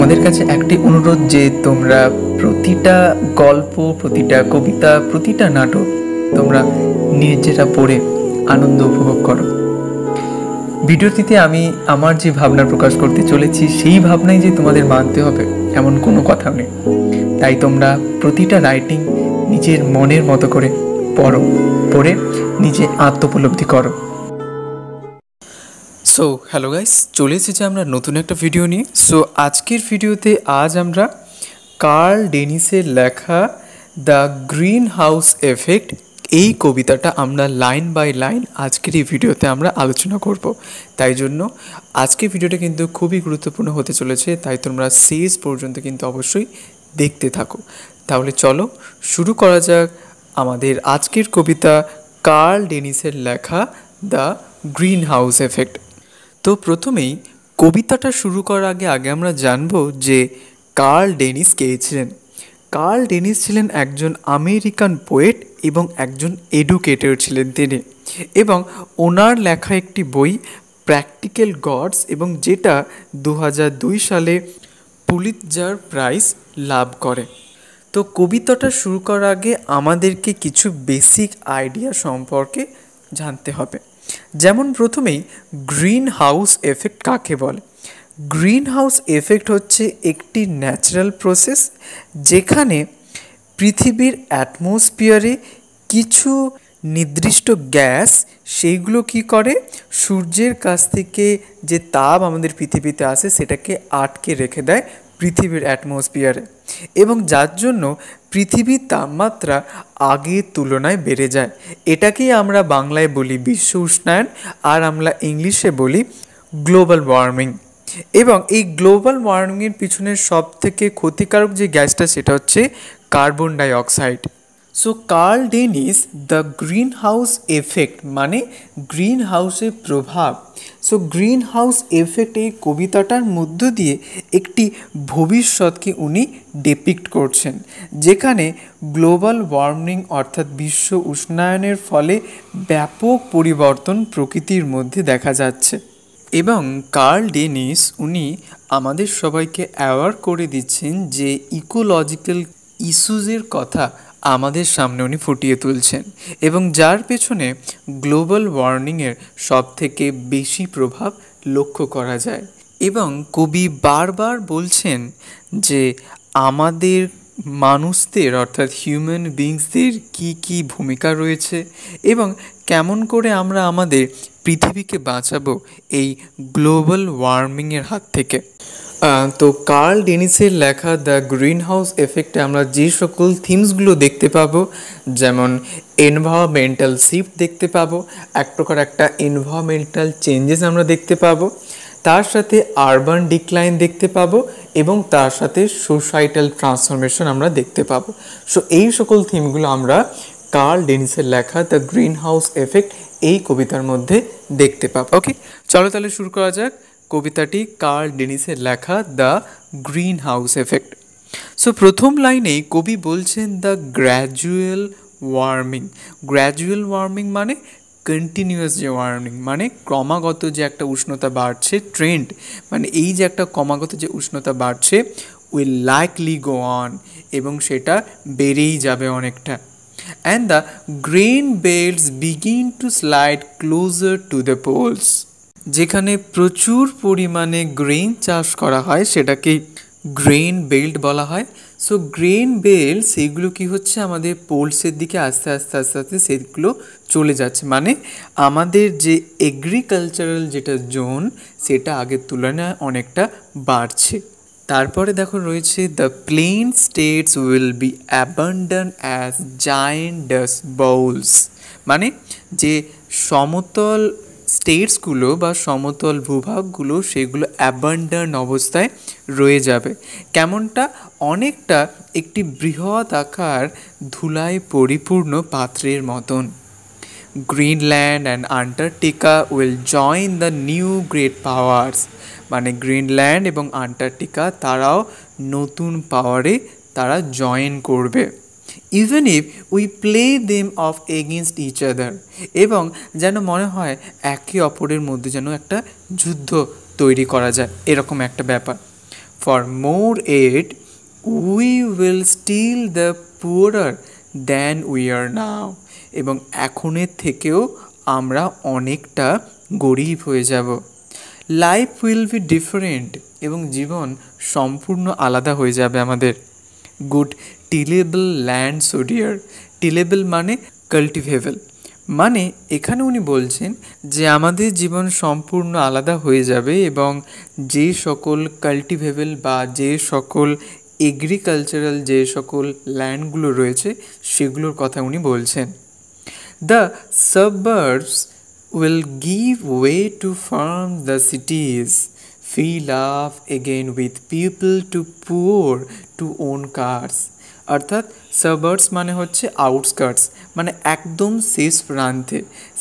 তোমাদের কাছে একটি অনুরোধ যে তোমরা প্রতিটা গল্প, প্রতিটা কবিতা, প্রতিটা নাটক তোমরা নিজেরা পড়ে আনন্দ উপভোগ করো। ভিডিওটিতে আমি আমার যে ভাবনা প্রকাশ করতে চলেছি সেই ভাবনাই যে তোমাদের মানতে হবে এমন কোনো কথা নেই। তাই তোমরা প্রতিটা রাইটিং নিজের মনের মতো করে পড়ো, পড়ে নিজে আত্মোপলব্ধি করো। সো হ্যালো গাইস, চলে এসেছি আমরা নতুন একটা ভিডিও নিয়ে। সো আজকের ভিডিওতে আজ আমরা কার্ল ডেনিসের লেখা দ্য গ্রিন হাউস এফেক্ট এই কবিতাটা আমরা লাইন বাই লাইন আজকের এই ভিডিওতে আমরা আলোচনা করব। তাই জন্য আজকের ভিডিওটা কিন্তু খুবই গুরুত্বপূর্ণ হতে চলেছে, তাই তোমরা শেষ পর্যন্ত কিন্তু অবশ্যই দেখতে থাকো। তাহলে চলো শুরু করা যাক আমাদের আজকের কবিতা কার্ল ডেনিসের লেখা দ্য গ্রিন হাউস এফেক্ট। তো প্রথমেই কবিতাটা শুরু করার আগে আমরা জানব যে কার্ল ডেনিস কে ছিলেন। কার্ল ডেনিস ছিলেন একজন আমেরিকান পোয়েট এবং একজন এডুকেটর ছিলেন তিনি, এবং ওনার লেখা একটি বই প্র্যাকটিক্যাল গডস, এবং যেটা 2002 সালে পুলিৎজার প্রাইজ লাভ করে। তো কবিতাটা শুরু করার আগে আমাদেরকে কিছু বেসিক আইডিয়া সম্পর্কে জানতে হবে। যেমন প্রথমেই গ্রিন হাউস এফেক্ট কাকে বলে। গ্রিন হাউস এফেক্ট হচ্ছে একটি ন্যাচারাল প্রসেস যেখানে পৃথিবীর অ্যাটমসফিয়ারে কিছু নির্দিষ্ট গ্যাস সেইগুলো কি করে, সূর্যের কাছ থেকে যে তাপ আমাদের পৃথিবীতে আসে সেটাকে আটকে রেখে দেয় পৃথিবীর অ্যাটমসফিয়ারে, এবং যার জন্য পৃথিবীর তাপমাত্রা আগের তুলনায় বেড়ে যায়। এটাকেই আমরা বাংলায় বলি বিশ্ব উষ্ণায়ন, আর আমরা ইংলিশে বলি গ্লোবাল ওয়ার্মিং। এবং এই গ্লোবাল ওয়ার্মিংয়ের পিছনের সব থেকে ক্ষতিকারক যে গ্যাসটা সেটা হচ্ছে carbon dioxide. So Carl Dennis the green house effect মানে গ্রিন হাউসের প্রভাব। সো গ্রিন হাউস এফেক্ট এই কবিতাটার মধ্য দিয়ে একটি ভবিষ্যৎকে উনি ডিপিক্ট করছেন, যেখানে গ্লোবাল ওয়ার্মিং অর্থাৎ বিশ্ব উষ্ণায়নের ফলে ব্যাপক পরিবর্তন প্রকৃতির মধ্যে দেখা যাচ্ছে। এবং কার্ল ডেনিস উনি আমাদের সবাইকে অ্যাওয়ার করে দিচ্ছেন যে ইকোলজিক্যাল ইস্যুজের কথা আমাদের সামনে উনি ফুটিয়ে তুলছেন, এবং যার পেছনে গ্লোবাল ওয়ার্মিংয়ের সবথেকে বেশি প্রভাব লক্ষ্য করা যায়। এবং কবি বারবার বলছেন যে আমাদের মানুষদের অর্থাৎ হিউম্যান বিংসদের কি ভূমিকা রয়েছে, এবং কেমন করে আমরা আমাদের পৃথিবীকে বাঁচাবো এই গ্লোবাল ওয়ার্মিংয়ের হাত থেকে। তো কার্ল ডেনিসের লেখা দ্য গ্রিন হাউস এফেক্টে আমরা যে সকল থিমসগুলো দেখতে পাবো, যেমন এনভায়রনমেন্টাল শিফট দেখতে পাবো, এক প্রকার একটা এনভায়রনমেন্টাল চেঞ্জেস আমরা দেখতে পাবো, তার সাথে আরবান ডিক্লাইন দেখতে পাবো, এবং তার সাথে সোসাইটাল ট্রান্সফরমেশন আমরা দেখতে পাবো। সো এই সকল থিমগুলো আমরা কার্ল ডেনিসের লেখা দ্য গ্রিন হাউস এফেক্ট এই কবিতার মধ্যে দেখতে পাবো। ওকে, চলো তাহলে শুরু করা যাক কবিতাটি কার্ল ডেনিসের লেখা the green house effect. So প্রথম লাইনেই কবি বলছেন the gradual warming. Gradual warming মানে কন্টিনিউয়াস যে ওয়ার্মিং, মানে ক্রমাগত যে একটা উষ্ণতা বাড়ছে, ট্রেন্ড মানে এই যে একটা ক্রমাগত যে উষ্ণতা বাড়ছে, উইল লাইকলি গো অন, এবং সেটা বেড়েই যাবে অনেকটা। And the grain belts begin to slide closer to the polls. যেখানে প্রচুর পরিমাণে গ্রেন চাষ করা হয় সেটাকে গ্রেন বেল্ট বলা হয়। সো গ্রেন বেল্ট সেইগুলো কি হচ্ছে, আমাদের পোলসের দিকে আস্তে আস্তে সেগুলো চলে যাচ্ছে, মানে আমাদের যে এগ্রিকালচারাল যেটা জোন সেটা আগের তুলনায় অনেকটা বাড়ছে। তারপরে দেখো রয়েছে the plain states will be abandon as giant dust bowls, মানে যে সমতল স্টেটসগুলো বা সমতল ভূভাগগুলো সেগুলো অ্যাবান্ডন অবস্থায় রয়ে যাবে। কেমনটা, অনেকটা একটি বৃহৎ আকার ধুলায় পরিপূর্ণ পাত্রের মতন। Greenland and Antarctica will join the new great powers, মানে গ্রিনল্যান্ড এবং আন্টার্কটিকা তারাও নতুন পাওয়ারে তারা জয়েন করবে। Even if we play them off against each other, এবং যেন মনে হয় একে অপরের মধ্যে যেন একটা যুদ্ধ তৈরি করা যায়, এরকম একটা ব্যাপার। for more aid, we will still the poorer than we are now. এবং এখনের থেকেও আমরা অনেকটা গরিব হয়ে যাব। লাইফ উইল বি ডিফারেন্ট, এবং জীবন সম্পূর্ণ আলাদা হয়ে যাবে আমাদের। Good tillable land so dear. Tillable মানে কাল্টিভেবল, মানে এখানে উনি বলছেন যে আমাদের জীবন সম্পূর্ণ আলাদা হয়ে যাবে, এবং যে সকল কাল্টিভেবল বা যে সকল এগ্রিকালচারাল যে সকল ল্যান্ডগুলো রয়েছে সেগুলোর কথা উনি বলছেন। The suburbs will give way to farm the cities, fill up again with people too poor to own cars. অর্থাৎ সাবার্বস মানে হচ্ছে আউটস্কার্টস, মানে একদম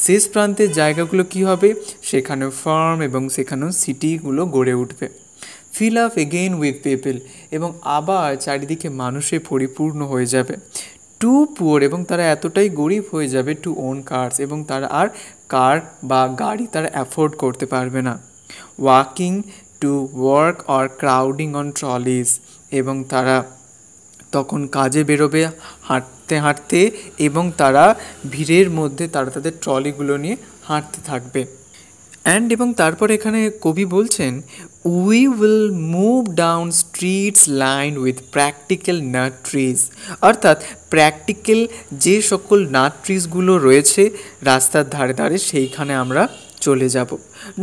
শেষ প্রান্তের জায়গাগুলো কি হবে, সেখানে ফার্ম এবং সেখানেও সিটিগুলো গড়ে উঠবে। Fill up again with people, এবং আবার চারিদিকে মানুষে পরিপূর্ণ হয়ে যাবে। টু পুয়ার, এবং তারা এতটাই গরিব হয়ে যাবে, টু ওন কার্স, এবং তারা আর কার বা গাড়ি তারা অ্যাফোর্ড করতে পারবে না। Walking to work or crowding on trolleys, এবং তারা তখন কাজে বেরোবে হাঁটতে হাঁটতে, এবং তারা ভিড়ের মধ্যে তারা তাদের ট্রলিগুলো নিয়ে হাঁটতে থাকবে। এবং তারপর এখানে কবি বলছেন, we will move down streets line with practical nut trees. অর্থাৎ প্র্যাকটিক্যাল যে সকল নাট ট্রিজগুলো রয়েছে রাস্তার ধারে ধারে সেইখানে আমরা চলে যাব।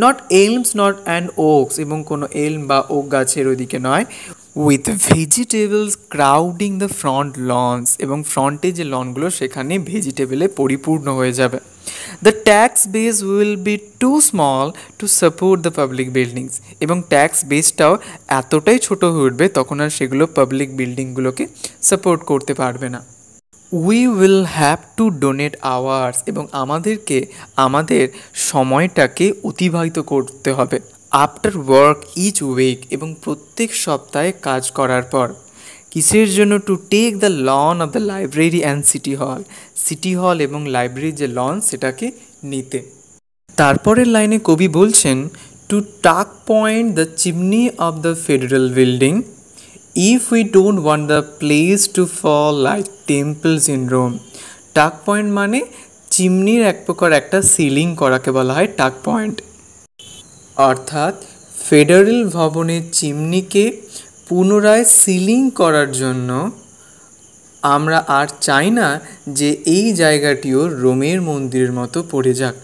Not elms not and oaks, এবং কোনো এলম বা ওক গাছের ওইদিকে নয়। With vegetables crowding the front lawns, এবং ফ্রন্টে যে লনগুলো সেখানে ভেজিটেবলে পরিপূর্ণ হয়ে যাবে। The tax base will be too small to support the public buildings, এবং ট্যাক্স বেসটাও এতটাই ছোট হয়ে উঠবে তখন আর সেগুলো পাবলিক বিল্ডিংগুলোকে সাপোর্ট করতে পারবে না। We will have to donate hours, এবং আমাদেরকে আমাদের সময়টাকে অতিবাহিত করতে হবে। আফটার ওয়ার্ক ইচ উইক, এবং প্রত্যেক সপ্তাহে কাজ করার পর। কিসের জন্য? To take the lawn of the library and city hall এবং লাইব্রেরির যে লন সেটাকে নিতে। তারপরের লাইনে কবি বলছেন, to tuck point the chimney of the federal building if we don't want the place to fall like temples in Rome. Tuck point মানে চিমনির এক প্রকার একটা সিলিং করাকে বলা হয় টাক পয়েন্ট। অর্থাৎ ফেডারেল ভবনের চিমনিকে পুনরায় সিলিং করার জন্য আমরা আর চাই না যে এই জায়গাটিও রোমের মন্দিরের মতো পড়ে যাক।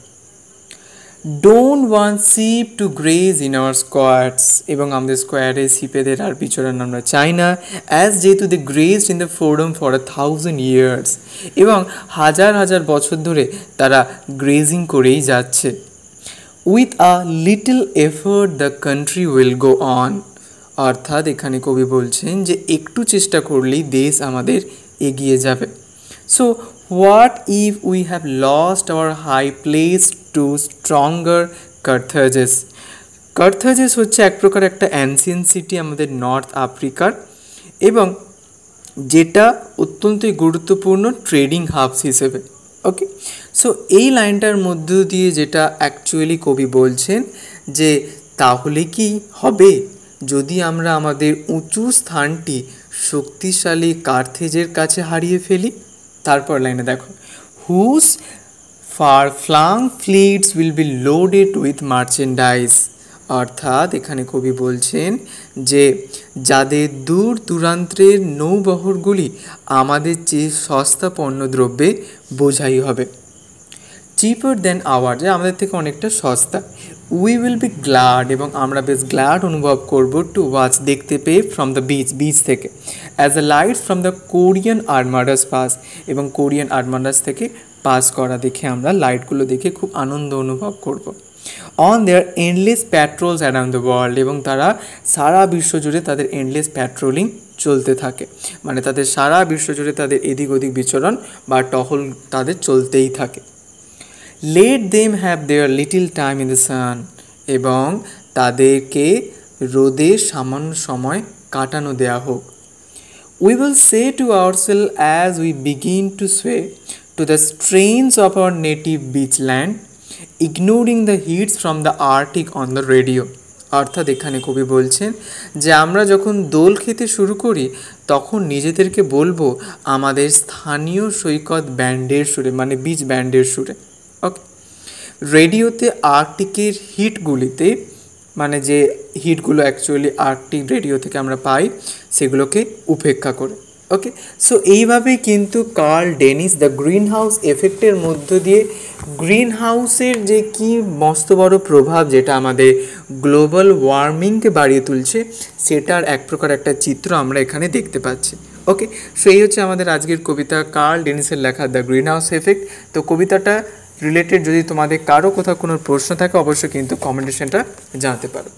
Don't want sheep to graze in our squares, এবং আমাদের স্কোয়ারে শিপেদের আর বিচরণ আমরা চাই না। অ্যাজ যেহেতু they grazed in the forum for 1000 years, এবং হাজার হাজার বছর ধরে তারা গ্রেজিং করেই যাচ্ছে। With a little effort the country will go on. অর্থাৎ এখানে কবি বলছেন যে একটু চেষ্টা করলেই দেশ আমাদের এগিয়ে যাবে। So what if we have lost our high place to stronger Carthages. Carthages হচ্ছে এক প্রকার একটা অ্যানসিয়েন্ট সিটি আমাদের নর্থ আফ্রিকার, এবং যেটা অত্যন্তই গুরুত্বপূর্ণ ট্রেডিং হাবস হিসেবে। ওকে, সো এই লাইনটার মধ্য দিয়ে যেটা অ্যাকচুয়ালি কবি বলছেন যে তাহলে কি হবে যদি আমরা আমাদের উঁচু স্থানটি শক্তিশালী কার্থেজের কাছে হারিয়ে ফেলি। তারপর লাইনে দেখো, whose far flung fleets will be loaded with merchandise. অর্থাৎ এখানে কবি বলছেন যে যাদের দূর দূরান্তের নৌবহরগুলি আমাদের চেয়ে সস্তা পণ্যদ্রব্যে বোঝাই হবে। চিপার দেন আওয়ার, যে আমাদের থেকে অনেকটা সস্তা। উই উইল বি গ্ল্যাড, এবং আমরা বেশ গ্ল্যাড অনুভব করব টু ওয়াচ, দেখতে পেয়ে, ফ্রম দ্য বিচ থেকে। As a lights from the Korean armadas pass, এবং কোরিয়ান আর্মাডাস থেকে পাস করা দেখে আমরা লাইটগুলো দেখে খুব আনন্দ অনুভব করব। On their endless patrols around the world, এবং তারা সারা বিশ্বজুড়ে তাদের এন্ডলেস প্যাট্রোলিং চলতে থাকে, মানে তাদের সারা বিশ্বজুড়ে তাদের এদিক ওদিক বিচরণ বা টহল তাদের চলতেই থাকে। Let them have their little time in the sun, এবং তাদেরকে রোদে সামান্য সময় কাটানো দেয়া হোক। We will say to ourself as we begin to sway to the strains of our native beach land, ignoring the hits from the arctic on the radio. অর্থাৎ এখানে কবি বলছেন যে আমরা যখন দোল খেতে শুরু করি তখন নিজেদেরকে বলবো আমাদের স্থানীয় সৈকত ব্যান্ডের সুরে, মানে বিচ ব্যান্ডের সুরে। ওকে, রেডিওতে আর্কটিকের হিটগুলিতে, মানে যে হিটগুলো অ্যাকচুয়ালি আর্কটিক রেডিও থেকে আমরা পাই, সেগুলোকে উপেক্ষা করে। ওকে, সো এইভাবেই কিন্তু Carl Dennis the green house এফেক্টের মধ্য দিয়ে গ্রিন হাউসের যে কি মস্ত বড় প্রভাব যেটা আমাদের গ্লোবাল ওয়ার্মিংকে বাড়িয়ে তুলছে, সেটার এক প্রকার একটা চিত্র আমরা এখানে দেখতে পাচ্ছি। ওকে, সো এই হচ্ছে আমাদের আজকের কবিতা, কার্ল ডেনিসের লেখা দ্য গ্রিন হাউস এফেক্ট। তো কবিতাটা রিলেটেড যদি তোমাদের কারো কোথাও কোনো প্রশ্ন থাকে অবশ্যই কিন্তু কমেন্টেশনটা জানাতে পারো।